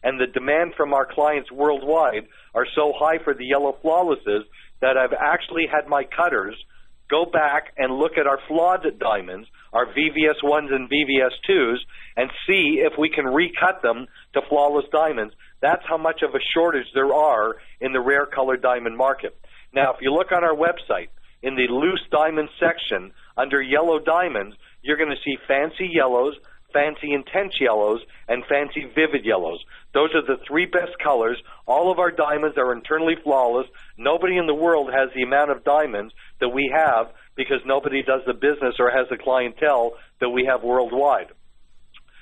and the demand from our clients worldwide are so high for the yellow flawlesses that I've actually had my cutters go back and look at our flawed diamonds, our VVS1s and VVS2s, and see if we can recut them to flawless diamonds. That's how much of a shortage there are in the rare colored diamond market. Now, if you look on our website, in the loose diamond section, under yellow diamonds, you're going to see fancy yellows, fancy intense yellows, and fancy vivid yellows. Those are the three best colors. All of our diamonds are internally flawless. Nobody in the world has the amount of diamonds that we have because nobody does the business or has the clientele that we have worldwide.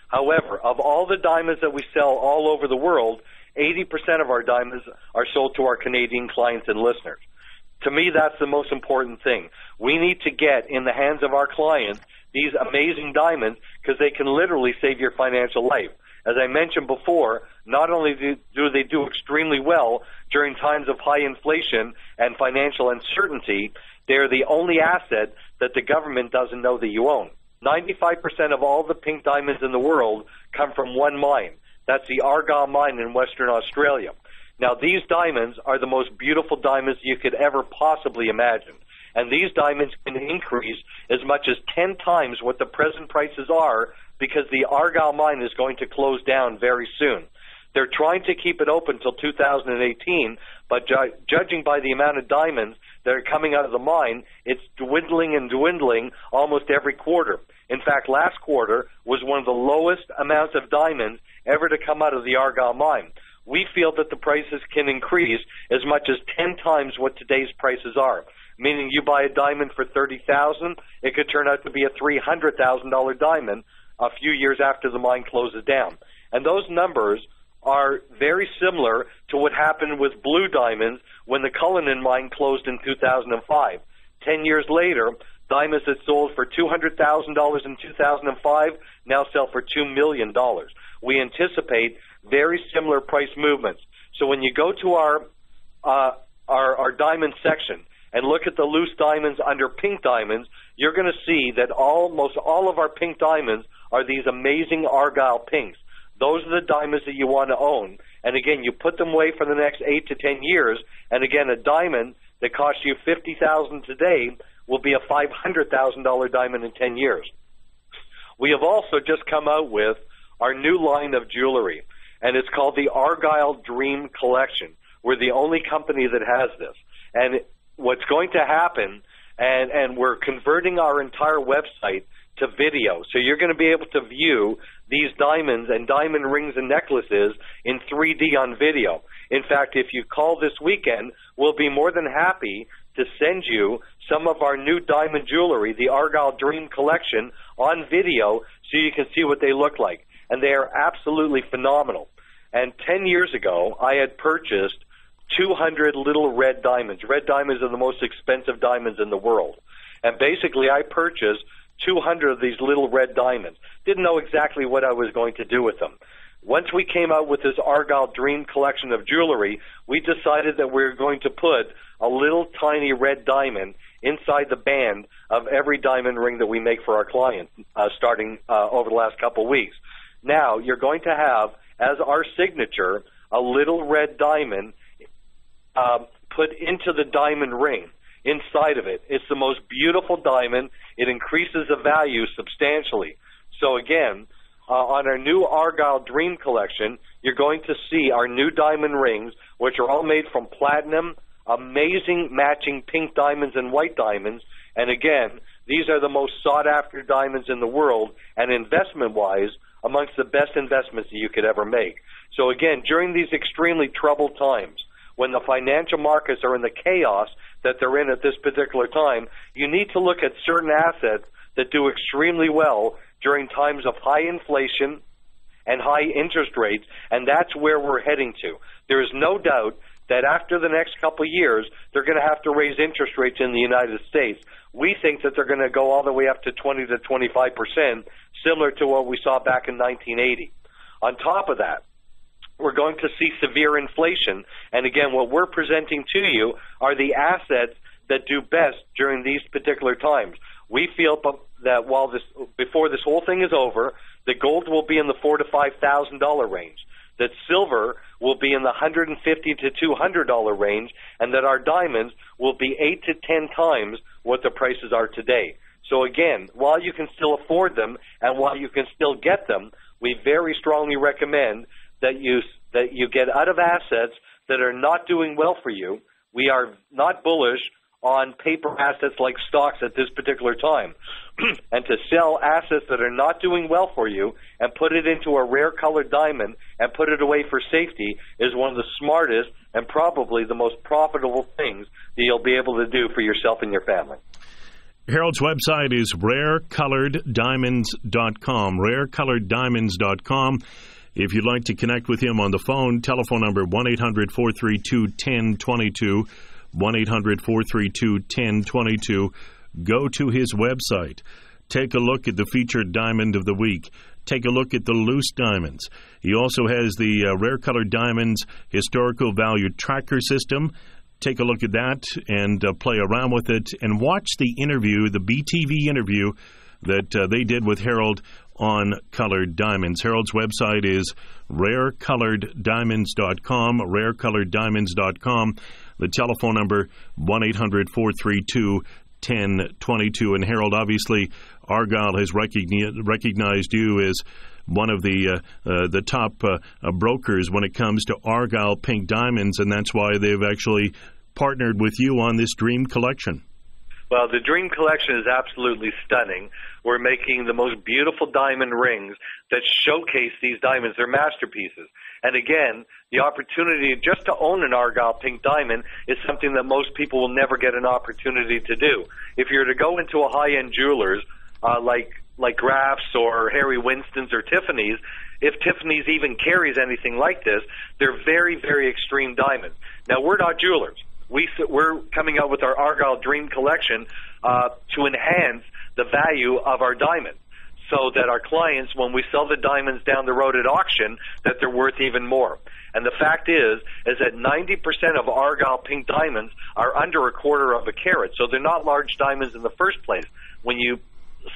However, of all the diamonds that we sell all over the world, 80% of our diamonds are sold to our Canadian clients and listeners. To me, that's the most important thing. We need to get in the hands of our clients these amazing diamonds because they can literally save your financial life. As I mentioned before, not only do they do extremely well during times of high inflation and financial uncertainty, they're the only asset that the government doesn't know that you own. 95% of all the pink diamonds in the world come from one mine. That's the Argyle mine in Western Australia. Now, these diamonds are the most beautiful diamonds you could ever possibly imagine. And these diamonds can increase as much as 10 times what the present prices are because the Argyle mine is going to close down very soon. They're trying to keep it open until 2018, but judging by the amount of diamonds that are coming out of the mine, it's dwindling and dwindling almost every quarter. In fact, last quarter was one of the lowest amounts of diamonds ever to come out of the Argyle mine. We feel that the prices can increase as much as 10 times what today's prices are, meaning you buy a diamond for $30,000, it could turn out to be a $300,000 diamond a few years after the mine closes down. And those numbers are very similar to what happened with blue diamonds when the Cullinan mine closed in 2005. 10 years later, diamonds that sold for $200,000 in 2005 now sell for $2 million. We anticipate very similar price movements. So when you go to our diamond section and look at the loose diamonds under pink diamonds, you're going to see that almost all of our pink diamonds are these amazing Argyle pinks. Those are the diamonds that you want to own. And again, you put them away for the next 8 to 10 years. And again, a diamond that costs you $50,000 today will be a $500,000 diamond in 10 years. We have also just come out with our new line of jewelry, and it's called the Argyle Dream Collection. We're the only company that has this. And what's going to happen, and we're converting our entire website to video. So you're going to be able to view these diamonds and diamond rings and necklaces in 3D on video. In fact, if you call this weekend, we'll be more than happy to send you some of our new diamond jewelry, the Argyle Dream Collection, on video so you can see what they look like. And they are absolutely phenomenal. And 10 years ago, I had purchased 200 little red diamonds. Red diamonds are the most expensive diamonds in the world. And basically, I purchased 200 of these little red diamonds. Didn't know exactly what I was going to do with them. Once we came out with this Argyle Dream Collection of jewelry, we decided that we were going to put a little tiny red diamond inside the band of every diamond ring that we make for our clients starting over the last couple weeks. Now, you're going to have, as our signature, a little red diamond put into the diamond ring inside of it. It's the most beautiful diamond. It increases the value substantially. So again, on our new Argyle Dream Collection, you're going to see our new diamond rings, which are all made from platinum, amazing matching pink diamonds and white diamonds. And again, these are the most sought-after diamonds in the world, and investment-wise, amongst the best investments that you could ever make. So again, during these extremely troubled times, when the financial markets are in the chaos that they're in at this particular time, you need to look at certain assets that do extremely well during times of high inflation and high interest rates, and that's where we're heading to. There is no doubt that after the next couple of years, they're going to have to raise interest rates in the United States. We think that they're going to go all the way up to 20 to 25%, similar to what we saw back in 1980. On top of that, we're going to see severe inflation. And again, what we're presenting to you are the assets that do best during these particular times. We feel that before this whole thing is over, the gold will be in the $4,000 to $5,000 range. that silver will be in the $150 to $200 range, and that our diamonds will be 8 to 10 times what the prices are today. So again, while you can still afford them and while you can still get them, we very strongly recommend that you get out of assets that are not doing well for you. We are not bullish on paper assets like stocks at this particular time. And to sell assets that are not doing well for you and put it into a rare colored diamond and put it away for safety is one of the smartest and probably the most profitable things that you'll be able to do for yourself and your family. Harold's website is rarecoloreddiamonds.com, rarecoloreddiamonds.com. If you'd like to connect with him on the phone, telephone number 1-800-432-1022, 1-800-432-1022. Go to his website. Take a look at the featured diamond of the week. Take a look at the loose diamonds. He also has the Rare Colored Diamonds Historical Value Tracker System. Take a look at that and play around with it. And watch the interview, the BTV interview that they did with Harold on colored diamonds. Harold's website is rarecoloreddiamonds.com, rarecoloreddiamonds.com. The telephone number, 1-800-432-1022. And Harold, obviously, Argyle has recognized you as one of the top brokers when it comes to Argyle pink diamonds, and that's why they've actually partnered with you on this Dream Collection. Well, the Dream Collection is absolutely stunning. We're making the most beautiful diamond rings that showcase these diamonds. They're masterpieces. And again, the opportunity just to own an Argyle pink diamond is something that most people will never get an opportunity to do. If you're to go into a high-end jeweler's, like Graff's or Harry Winston's or Tiffany's, if Tiffany's even carries anything like this, they're very, very extreme diamonds. Now, we're not jewelers. We're coming out with our Argyle Dream Collection to enhance the value of our diamonds, so that our clients, when we sell the diamonds down the road at auction, that they're worth even more. And the fact is that 90% of Argyle pink diamonds are under a quarter of a carat, so they're not large diamonds in the first place when you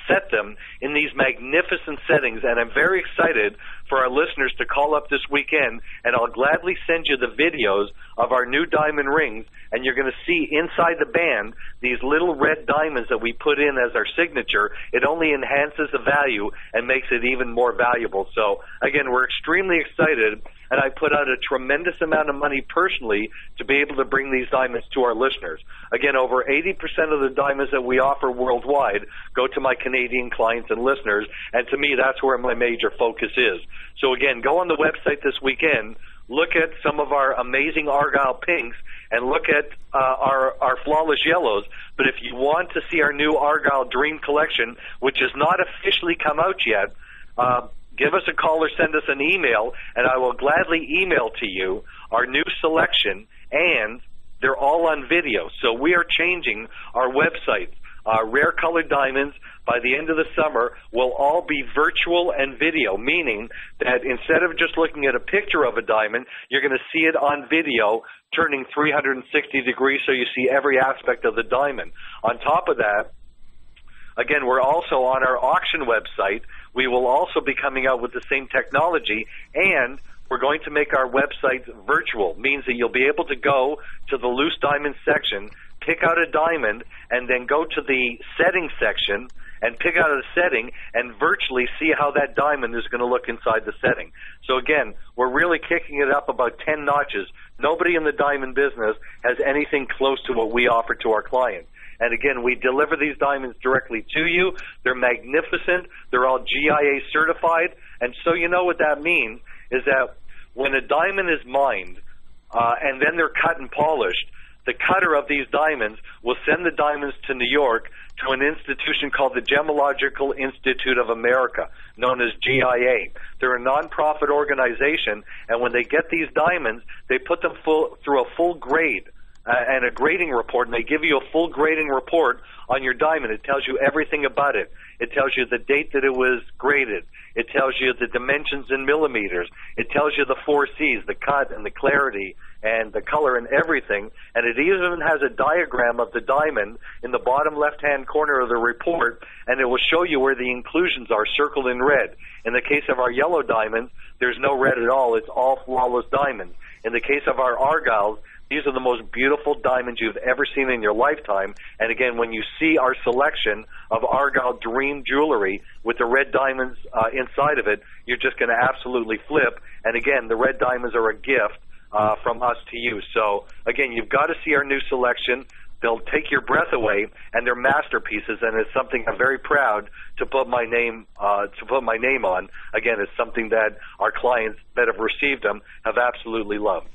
set them in these magnificent settings. And I'm very excited for our listeners to call up this weekend, and I'll gladly send you the videos of our new diamond rings, and you're going to see inside the band these little red diamonds that we put in as our signature. It only enhances the value and makes it even more valuable. So again, we're extremely excited, and I put out a tremendous amount of money personally to be able to bring these diamonds to our listeners. Again, over 80% of the diamonds that we offer worldwide go to my Canadian clients and listeners, and to me, that's where my major focus is. So again, go on the website this weekend, look at some of our amazing Argyle pinks, and look at our flawless yellows. But if you want to see our new Argyle Dream Collection, which has not officially come out yet, give us a call or send us an email, and I will gladly email to you our new selection, and they're all on video. So we are changing our website. Rare Colored Diamonds, by the end of the summer, will all be virtual and video, meaning that instead of just looking at a picture of a diamond, you're going to see it on video, turning 360 degrees so you see every aspect of the diamond. On top of that, again, we're also on our auction website. We will also be coming out with the same technology, and we're going to make our website virtual, means that you'll be able to go to the loose diamond section, pick out a diamond, and then go to the setting section and pick out a setting and virtually see how that diamond is going to look inside the setting. So again, we're really kicking it up about 10 notches. Nobody in the diamond business has anything close to what we offer to our clients. And again, we deliver these diamonds directly to you. They're magnificent. They're all GIA certified. And so you know what that means is that when a diamond is mined and then they're cut and polished, the cutter of these diamonds will send the diamonds to New York to an institution called the Gemological Institute of America, known as GIA. They're a nonprofit organization, and when they get these diamonds, they put them through a full grade and a grading report, and they give you a full grading report on your diamond. It tells you everything about it. It tells you the date that it was graded. It tells you the dimensions in millimeters. It tells you the 4 C's, the cut and the clarity and the color and everything. And it even has a diagram of the diamond in the bottom left-hand corner of the report, and it will show you where the inclusions are circled in red. In the case of our yellow diamonds, there's no red at all. It's all flawless diamonds. In the case of our argyles, these are the most beautiful diamonds you've ever seen in your lifetime. And again, when you see our selection of Argyle Dream jewelry with the red diamonds inside of it, you're just going to absolutely flip. And again, the red diamonds are a gift from us to you. So again, you've got to see our new selection. They'll take your breath away, and they're masterpieces, and it's something I'm very proud to put my name on. Again, it's something that our clients that have received them have absolutely loved.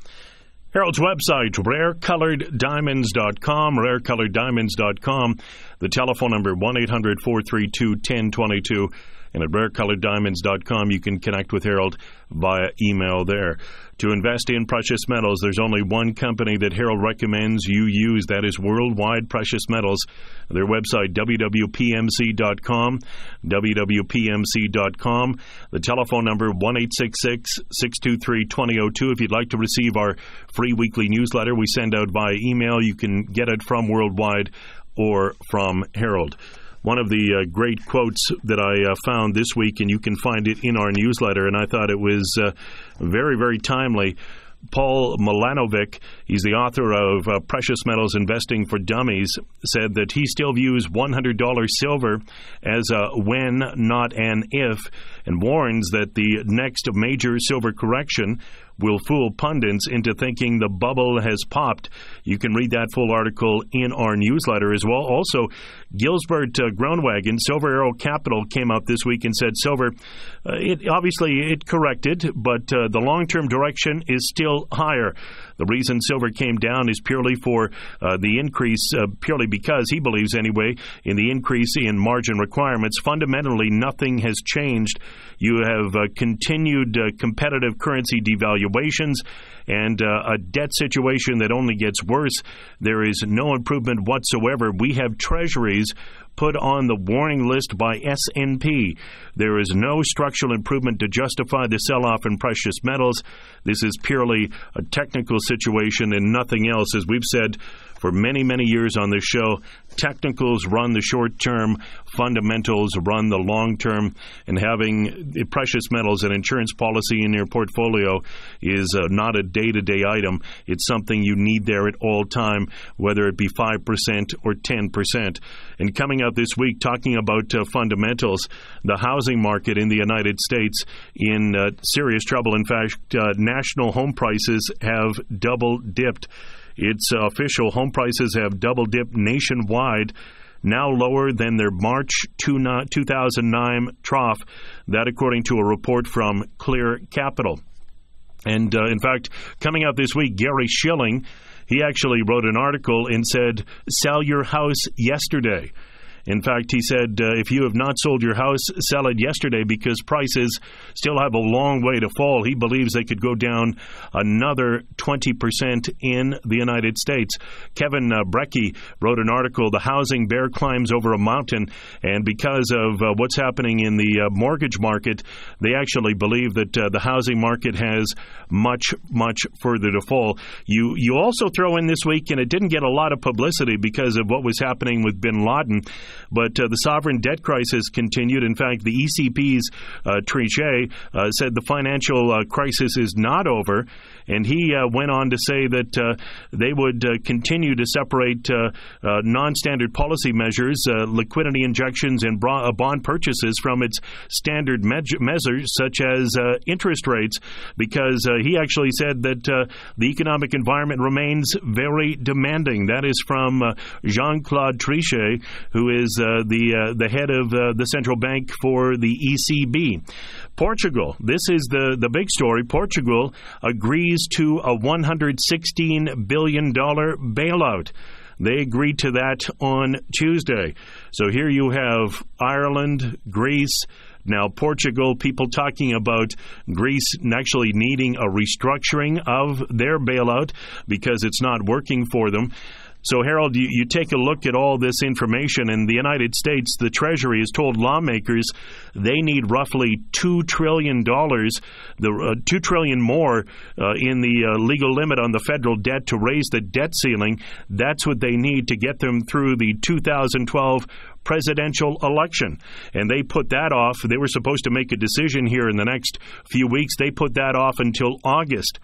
Harold's website, rarecoloreddiamonds.com, rarecoloreddiamonds.com. The telephone number, 1-800-432-1022. And at rarecoloreddiamonds.com, you can connect with Harold via email there. To invest in precious metals, there's only one company that Harold recommends you use. That is Worldwide Precious Metals. Their website, wwpmc.com, wwpmc.com. The telephone number, 1-866-623-2002. If you'd like to receive our free weekly newsletter we send out via email, you can get it from Worldwide or from Harold. One of the great quotes that I found this week, and you can find it in our newsletter, and I thought it was very, very timely. Paul Milanovic, he's the author of Precious Metals Investing for Dummies, said that he still views $100 silver as a when, not an if, and warns that the next major silver correction will fool pundits into thinking the bubble has popped. You can read that full article in our newsletter as well. Also, Gilsbert Groenwagen, Silver Arrow Capital, came out this week and said silver, it corrected, but the long-term direction is still higher. The reason silver came down is purely for the increase, purely because he believes anyway, in the increase in margin requirements. Fundamentally, nothing has changed. You have continued competitive currency devaluations and a debt situation that only gets worse. There is no improvement whatsoever. We have treasuries put on the warning list by S&P. There is no structural improvement to justify the sell-off in precious metals. This is purely a technical situation and nothing else. As we've said for many, many years on this show, technicals run the short term, fundamentals run the long term, and having precious metals and insurance policy in your portfolio is not a day-to-day item. It's something you need there at all time, whether it be 5% or 10%. And coming out this week, talking about fundamentals, the housing market in the United States in serious trouble. In fact, national home prices have double-dipped. It's official. Home prices have double-dipped nationwide, now lower than their March 2009 trough. That according to a report from Clear Capital. And in fact, coming out this week, Gary Schilling, he actually wrote an article and said, "Sell your house yesterday." In fact, he said, if you have not sold your house, sell it yesterday because prices still have a long way to fall. He believes they could go down another 20% in the United States. Kevin Brecky wrote an article, "The Housing Bear Climbs Over a Mountain," and because of what's happening in the mortgage market, they actually believe that the housing market has much, much further to fall. You also throw in this week, and it didn't get a lot of publicity because of what was happening with bin Laden, but the sovereign debt crisis continued. In fact, the ECB's Trichet said the financial crisis is not over, and he went on to say that they would continue to separate non-standard policy measures, liquidity injections, and bond purchases from its standard measures, such as interest rates, because he actually said that the economic environment remains very demanding. That is from Jean-Claude Trichet, who is the head of the central bank for the ECB. Portugal, this is the big story. Portugal agrees to a $116 billion bailout. They agreed to that on Tuesday. So here you have Ireland, Greece, now Portugal, people talking about Greece actually needing a restructuring of their bailout because it's not working for them. So, Harold, you take a look at all this information. In the United States, the Treasury has told lawmakers they need roughly $2 trillion, $2 trillion more in the legal limit on the federal debt to raise the debt ceiling. That's what they need to get them through the 2012 presidential election. And they put that off. They were supposed to make a decision here in the next few weeks. They put that off until August.